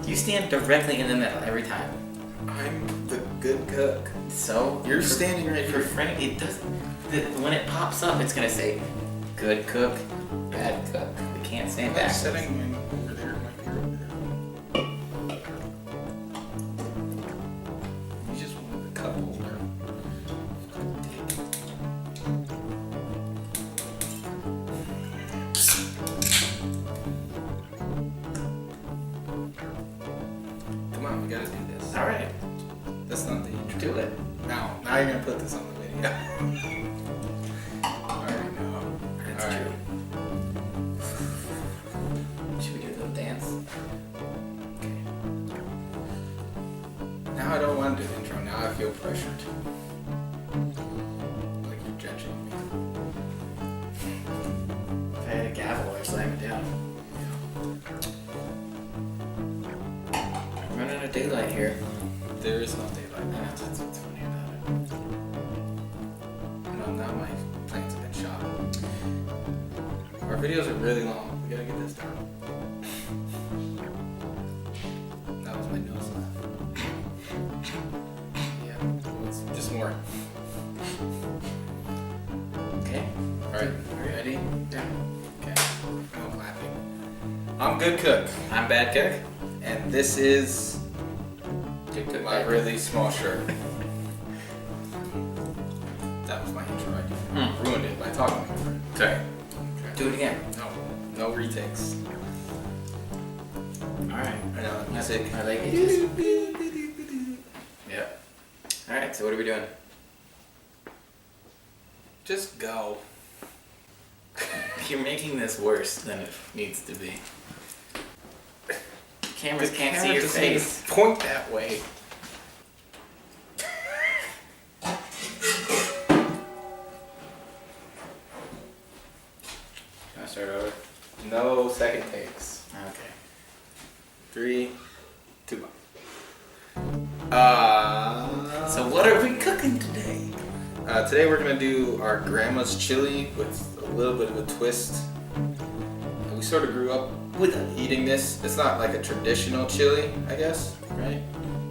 You stand directly in the middle every time. I'm the good cook. So You're standing right for here. Frank. It doesn't. When it pops up, it's gonna say, "Good cook, bad cook." We can't stand I'm back. setting mine over there. My beer over there. You just wanted a cup holder. Come on, we gotta do this. All right, That's not the intro. do it. Now you're gonna put this on the video. I already know. That's All right. true. Should we do a little dance? Okay. Now I don't want to do the intro. Now I feel pressured. Like you're judging me. If I had a gavel, I'd slam it down. I'm running out of daylight here. There is no daylight. That's what's funny about it. No, now my plans have been shot. Our videos are really long. We gotta get this done. That was my nose laugh. Yeah, it's just more. Okay. Alright, Are you ready? Yeah. okay. No clapping. I'm good cook, I'm bad cook. and this is Good cook. my bad cook. really small shirt. That was my intro idea. Ruined it by talking over it. Sorry. Okay. Do it again. No retakes. All right. I know, music. I like it. Just... Yep. All right. So what are we doing? Just go. You're making this worse than it needs to be. Cameras The can't see camera your doesn't even face. Point that way. Can I start over? No second takes. Okay. 3, 2, 1. So what are we cooking today? Today we're gonna do our grandma's chili with a little bit of a twist. We sort of grew up With eating this. It's not like a traditional chili, I guess, right?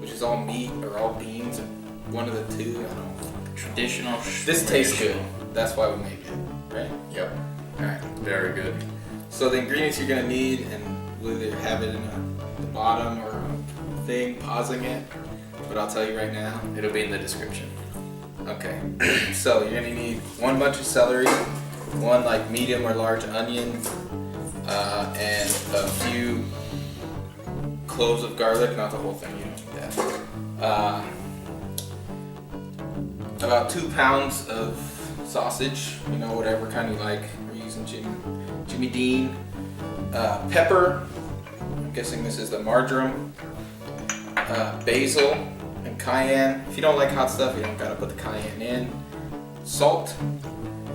Which is all meat or all beans, or one of the two. I don't know. traditional. This tastes good. That's why we make it, right? Yep. All right. Very good. So the ingredients you're gonna need, and we'll either have it in the bottom or a thing, pausing it. But I'll tell you right now. It'll be in the description. Okay. So you're gonna need one bunch of celery, one like medium or large onion, and a few cloves of garlic. Not the whole thing. You don't need that. About 2 pounds of sausage. You know, whatever kind you like. We're using Jimmy Dean. Pepper. I'm guessing this is the marjoram. Basil and cayenne. If you don't like hot stuff, you don't gotta put the cayenne in. Salt.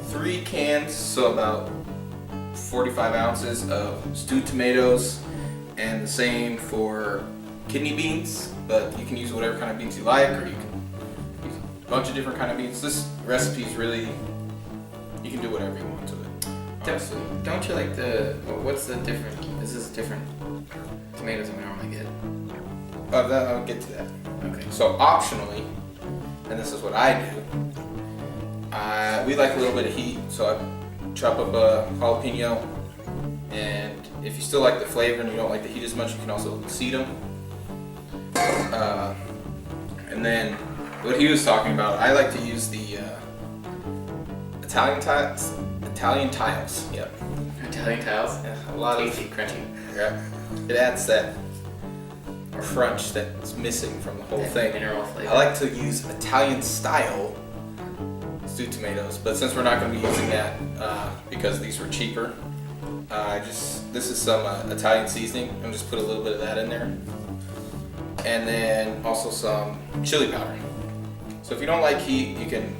3 cans, so about 45 ounces of stewed tomatoes, and the same for kidney beans, but you can use whatever kind of beans you like, or you can use a bunch of different kind of beans. This recipe is really, you can do whatever you want to it. Honestly. Don't you like the? What's the different? This is different tomatoes than we normally get. I'll get to that. Okay. So optionally, and this is what I do, we like a little bit of heat, so I chop up a jalapeno, and if you still like the flavor and you don't like the heat as much, you can also seed them. And then what he was talking about, I like to use the Italian tiles. Yep. Italian tiles. Yeah, a lot of Tasty, crunchy. yeah. It adds that crunch that's missing from the whole That thing. mineral flavor. I like to use Italian style stewed tomatoes, but since we're not going to be using that because these were cheaper, this is some Italian seasoning. I'm just put a little bit of that in there, and then also some chili powder. So if you don't like heat, you can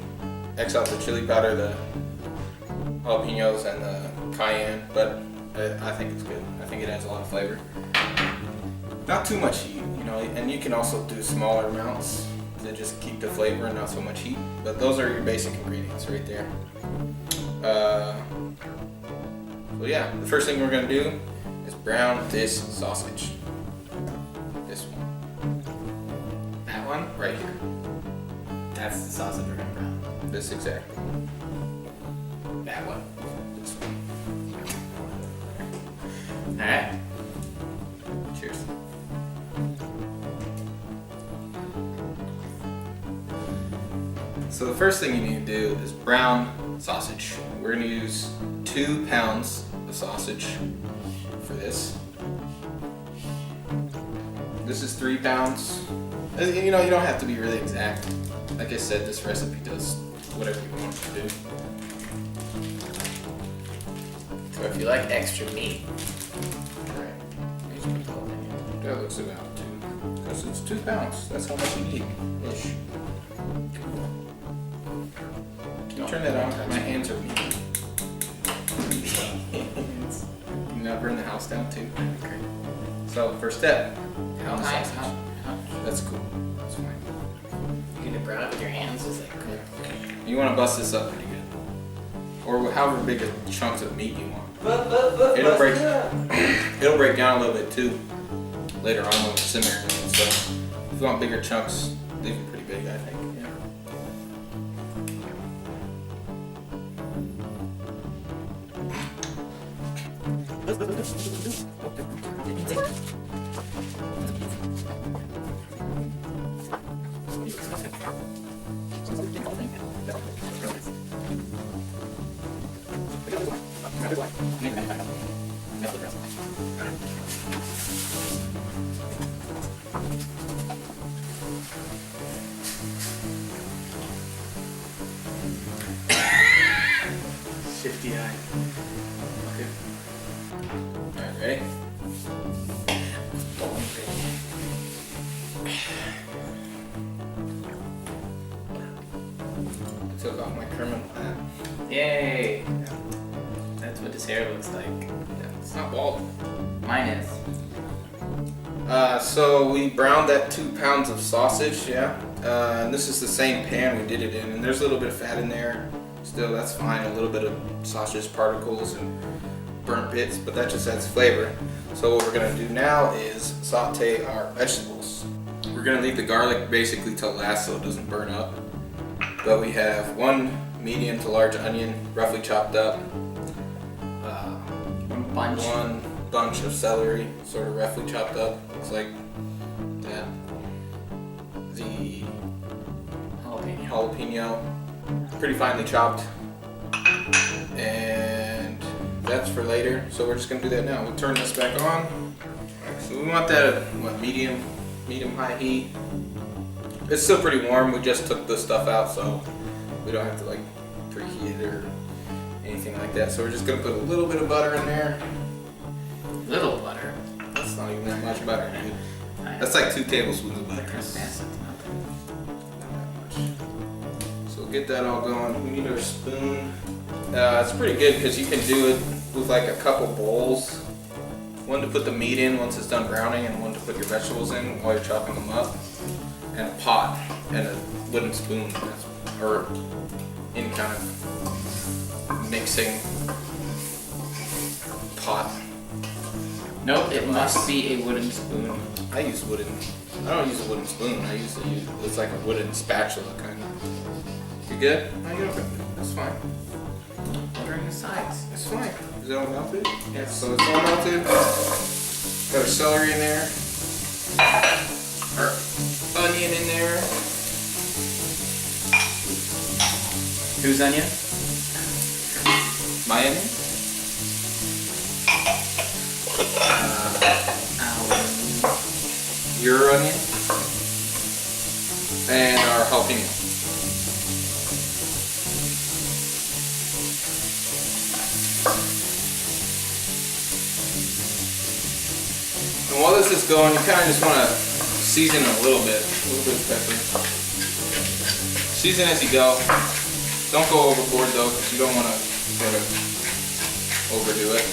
X out the chili powder, the jalapenos, and the cayenne. But I think it's good. I think it adds a lot of flavor. Not too much heat, you know, and you can also do smaller amounts to just keep the flavor and not so much heat. But those are your basic ingredients right there. So yeah, the first thing we're gonna do is brown this sausage. on right here. That's the sausage we're gonna brown. This exact. That one. This one. Alright. Cheers. So the first thing you need to do is brown sausage. We're gonna use 2 pounds of sausage for this. This is 3 pounds. You know, you don't have to be really exact. Like I said, this recipe does whatever you want it to do. So if you like extra meat, Alright. That looks about 2. Because it's 2 pounds. That's how much you need. Ish. Can you turn that on? My hands are weak. Can you not burn the house down too? Okay. So, first step. how high? How? That's cool. That's fine. You gonna brown it with your hands? Is that cool? You want to bust this up pretty good. Or however big a chunks of meat you want. It'll break it'll break down a little bit too later on when it's simmering. So if you want bigger chunks, leave them pretty big, I think. Yeah. Shifty eye. Okay. Alright, ready? I took off my criminal hat. Yay! That's what his hair looks like. Yeah, it's not bald. Mine is. So we browned that 2 pounds of sausage, yeah. And this is the same pan we did it in, and there's a little bit of fat in there. Still, that's fine. A little bit of sausage particles and burnt bits, but that just adds flavor. So what we're gonna do now is saute our vegetables. We're gonna leave the garlic basically till last so it doesn't burn up. But we have 1 medium to large onion, roughly chopped up. Bunch. 1 bunch of celery, sort of roughly chopped up. Looks like that. The jalapeno, pretty finely chopped. And that's for later. So we're just gonna do that now. We'll turn this back on. Alright, so we want that at medium high heat. It's still pretty warm. We just took the stuff out, so we don't have to like preheat it or anything like that. So we're just gonna put a little bit of butter in there. Little butter. That's not even that much butter, dude. That's like 2 tablespoons of butter. That's nothing. Not that much. So we'll get that all going. We need our spoon. It's pretty good because you can do it with like a couple bowls. One to put the meat in once it's done browning, and one to put your vegetables in while you're chopping them up. And a pot and a wooden spoon, or any kind of mixing pot. Nope, it must be a wooden spoon. I don't use a wooden spoon. It's like a wooden spatula kind of. You good? No, you don't. That's fine. Buttering the sides. That's fine. Is that all melted? Yeah. So it's all melted. Got our celery in there. Our onion in there. Whose onion? My onion. Your onion. And our jalapeno. And while this is going, you kind of just want to season it a little bit of pepper. Season as you go. Don't go overboard though, because you don't want to sort of overdo it.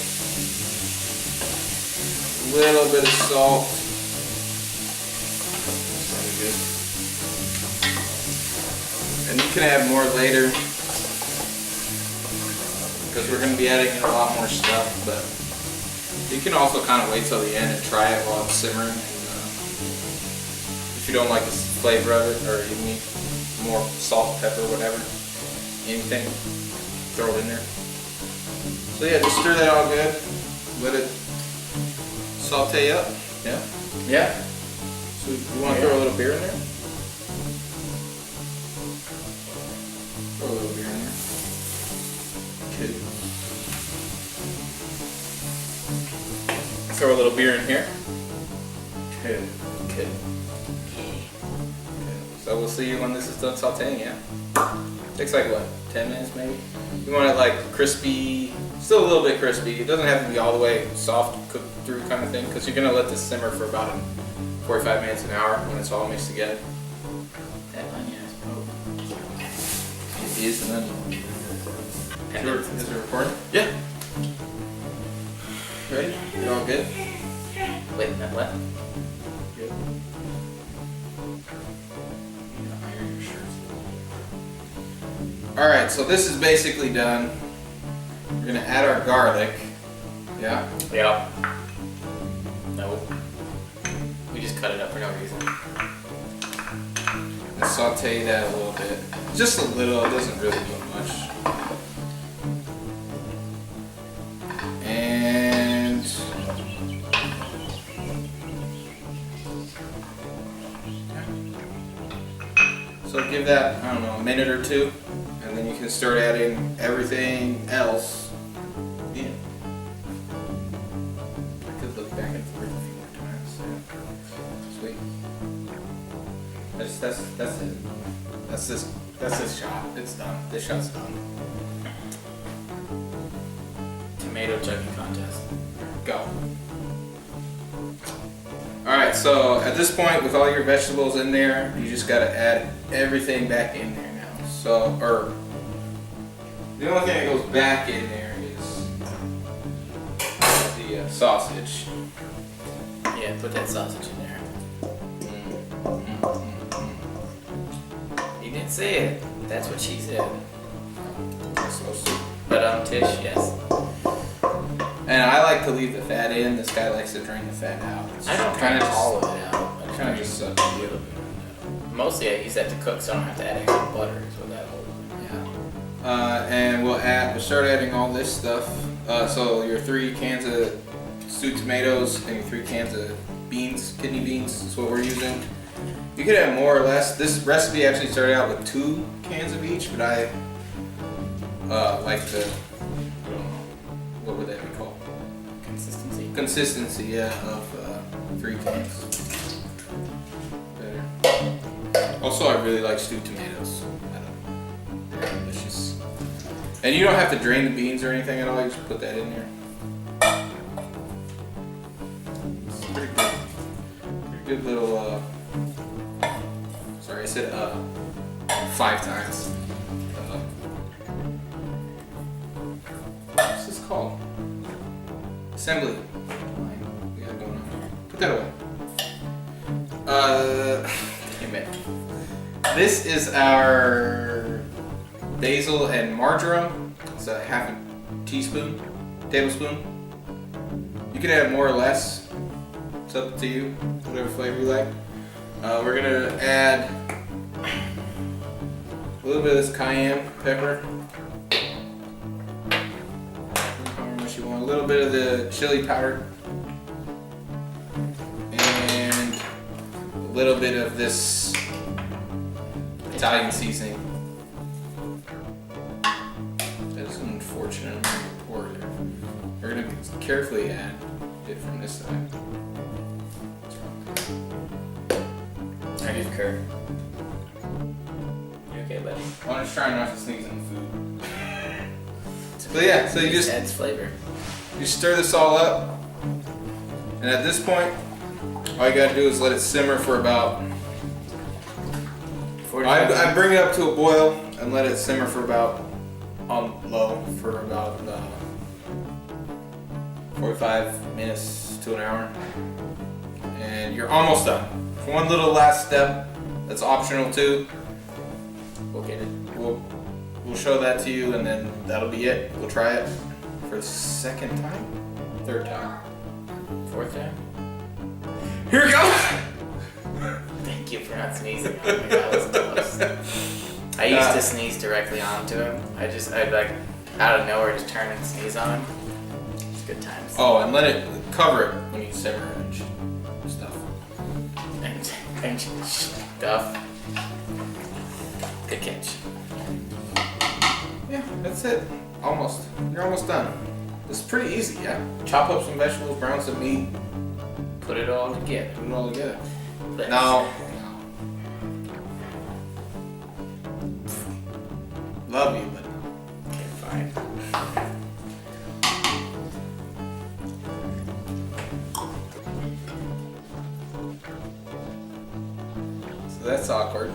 A little bit of salt. That's really good. And you can add more later, because we're going to be adding in a lot more stuff, but you can also kind of wait till the end and try it while it's simmering. And, If you don't like the flavor of it, or you need more salt, pepper, whatever, anything, throw it in there. So yeah, just stir that all good. Let it saute up. Yeah. Yeah. So you want to throw a little beer in there? Throw a little beer in there. Okay. Throw a little beer in here. Good. Good. So we'll see you when this is done sauteing, yeah? Takes like what, 10 minutes maybe? You want it like crispy, still a little bit crispy. It doesn't have to be all the way soft, cooked through kind of thing, because you're gonna let this simmer for about 45 minutes, an hour when it's all mixed together. That onion is potent. It is an onion. Is it recording? Yeah. Ready? You all good? Wait, that what? Good. Iron your shirts. Alright, so this is basically done. We're gonna add our garlic. Yeah? Yeah. No. We just cut it up for no reason. And saute that a little bit. Just a little, it doesn't really do much. And so give that, I don't know, a minute or two, and then you can start adding everything else in. I could look back and forth a few more times. Yeah. Sweet. That's it. That's this shot. It's done. This shot's done. Tomato chugging contest. Go. Alright, so at this point, with all your vegetables in there, you just gotta add everything back in there now. So, or the only thing that goes back in there is the sausage. Yeah, put that sausage in there. You didn't say it. That's what she said. But Tish, yes. And I like to leave the fat in. This guy likes to drain the fat out. I don't kind of all of it out. Kind of just sucks a little bit. Mostly I use that to cook, so I don't have to add extra butter. Is what that holds. Yeah. And we'll start adding all this stuff. So your 3 cans of stewed tomatoes and your 3 cans of beans, kidney beans is what we're using. You could have more or less. This recipe actually started out with 2 cans of each, but I like the, I don't know, what would that be called? Consistency. Consistency, yeah, of 3 cans. Better. Also, I really like stewed tomatoes. They're delicious. And you don't have to drain the beans or anything at all. You just put that in there. It's pretty good. Pretty good little. Sorry, I said 5 times. What's this called? Assembly line. We got going on here. Put that away. Damn it. This is our basil and marjoram. It's a half a tablespoon. You can add more or less. It's up to you, whatever flavor you like. We're gonna add a little bit of this cayenne pepper. However much you want. A little bit of the chili powder. And a little bit of this Italian seasoning. That is unfortunate. I'm gonna pour it there. We're gonna carefully add it from this side. I concur. You okay, buddy? I'm just trying not to sneeze in the food. But yeah, so you just adds flavor. You stir this all up, and at this point, all you gotta do is let it simmer for about. I bring it up to a boil and let it simmer for about on low for about 45 minutes to an hour, and you're almost done. One little last step that's optional too. We'll get it. We'll show that to you, and then that'll be it. We'll try it for the 2nd time, 3rd time, 4th time. Here it goes. Thank you. sneezing on me. That was close. I used to sneeze directly onto him. I'd like out of nowhere just turn and sneeze on him. It's good times. Oh, and let it cover it when you simmer and stuff. And stuff. Good catch. Yeah, that's it. Almost. You're almost done. This is pretty easy, yeah. Chop up some vegetables, brown some meat, Put it all together. put it all together. Let's- Now, love you, but Okay, fine. so that's awkward.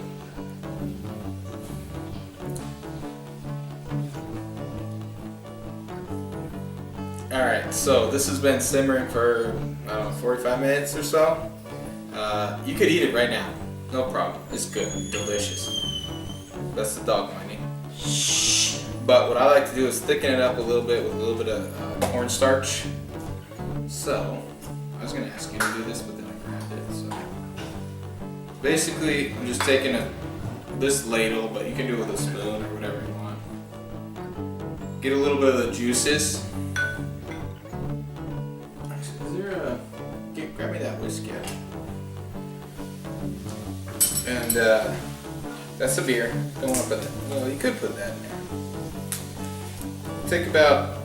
Alright, so this has been simmering for, I don't know, 45 minutes or so. You could eat it right now. No problem. It's good. Delicious. That's the dog whining. But what I like to do is thicken it up a little bit with a little bit of cornstarch. So, I was going to ask you to do this, but then I grabbed it. So, basically, I'm just taking this ladle, but you can do it with a spoon or whatever you want. Get a little bit of the juices. Actually, is there a... grab me that whiskey. And that's a beer. Don't want to put that. Well, you could put that in there. Take about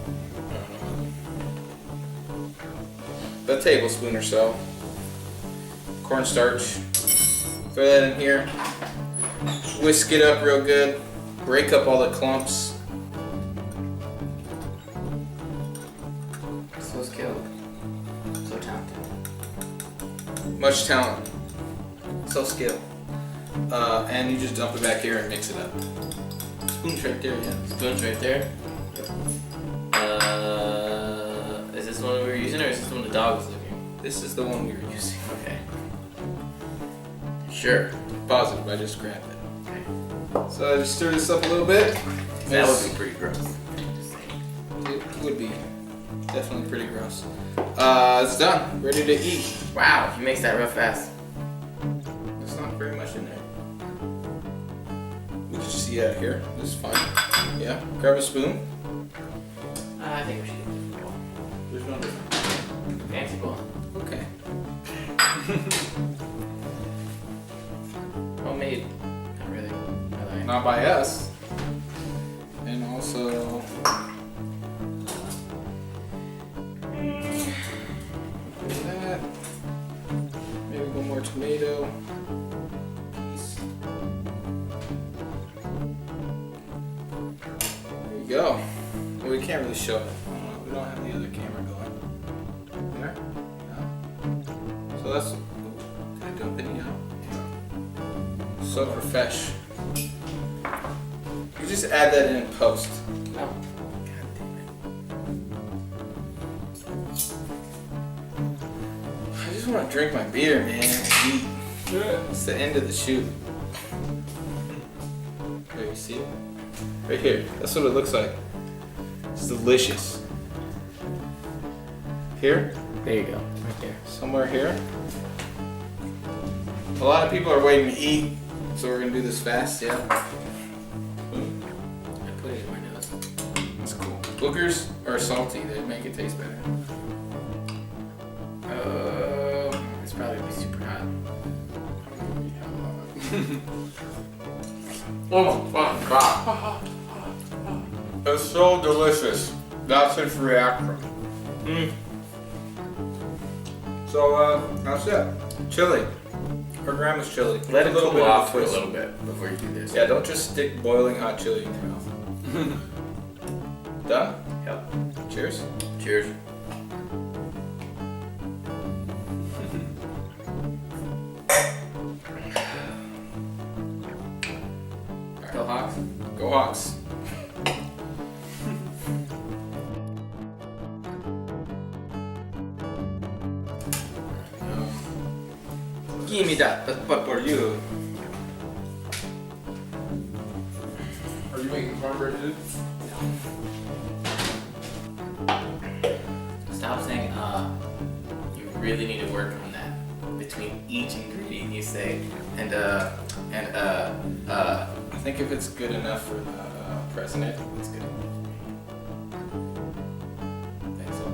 a tablespoon or so cornstarch. Throw that in here. Whisk it up real good. Break up all the clumps. So skilled. So talented. Much talent. So skilled. And you just dump it back here and mix it up. Spoon's right there, yeah. Spoon's right there. Is this the one we were using, or is this the one the dog was licking? This is the one we were using. Okay. Sure. Positive, I just grabbed it. Okay. So I just stir this up a little bit. That would be pretty gross. It would be definitely pretty gross. It's done. Ready to eat. Wow, he makes that real fast. There's not very much in there. We can just eat out of here. This is fine. Yeah. Grab a spoon. I think we should get this bowl. There's no different. Fancy bowl. Okay. Homemade. Not really. I like. Not by us. And also. That. Maybe one more tomato. Piece. There you go. Well, we can't really show it. We don't have the other camera going. There? No. So that's. Did I dump any out? So fresh. You just add that in post. Oh. God damn I just want to drink my beer, man. And eat. It's the end of the shoot. There, you see it? Right here. That's what it looks like. It's delicious. Here? it. There you go. Right there. Somewhere here. A lot of people are waiting to eat, so we're gonna do this fast, yeah? I put it in my nose. That's cool. Boogers are salty, they make it taste better. It's probably gonna be super hot. Oh my god. It's so delicious. That's its reaction. So, that's it. Chili. Her grandma's chili. Let A it little cool bit of off for a twist. little bit before you do this. Yeah, don't just stick boiling hot chili in your mouth. Done? Yep. Cheers. Cheers. Go Hawks. Go Hawks. Give me that. That's what for you. Are you making cornbread too? Stop saying you really need to work on that. Between each ingredient you say. And I think if it's good enough for the president, it's good enough for me. Okay, so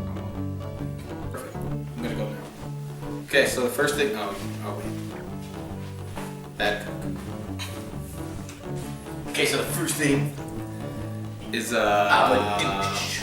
perfect. I'm gonna go now. Okay, so the first thing. Oh wait. Bad cook. Okay, so the first thing is I'm a douche.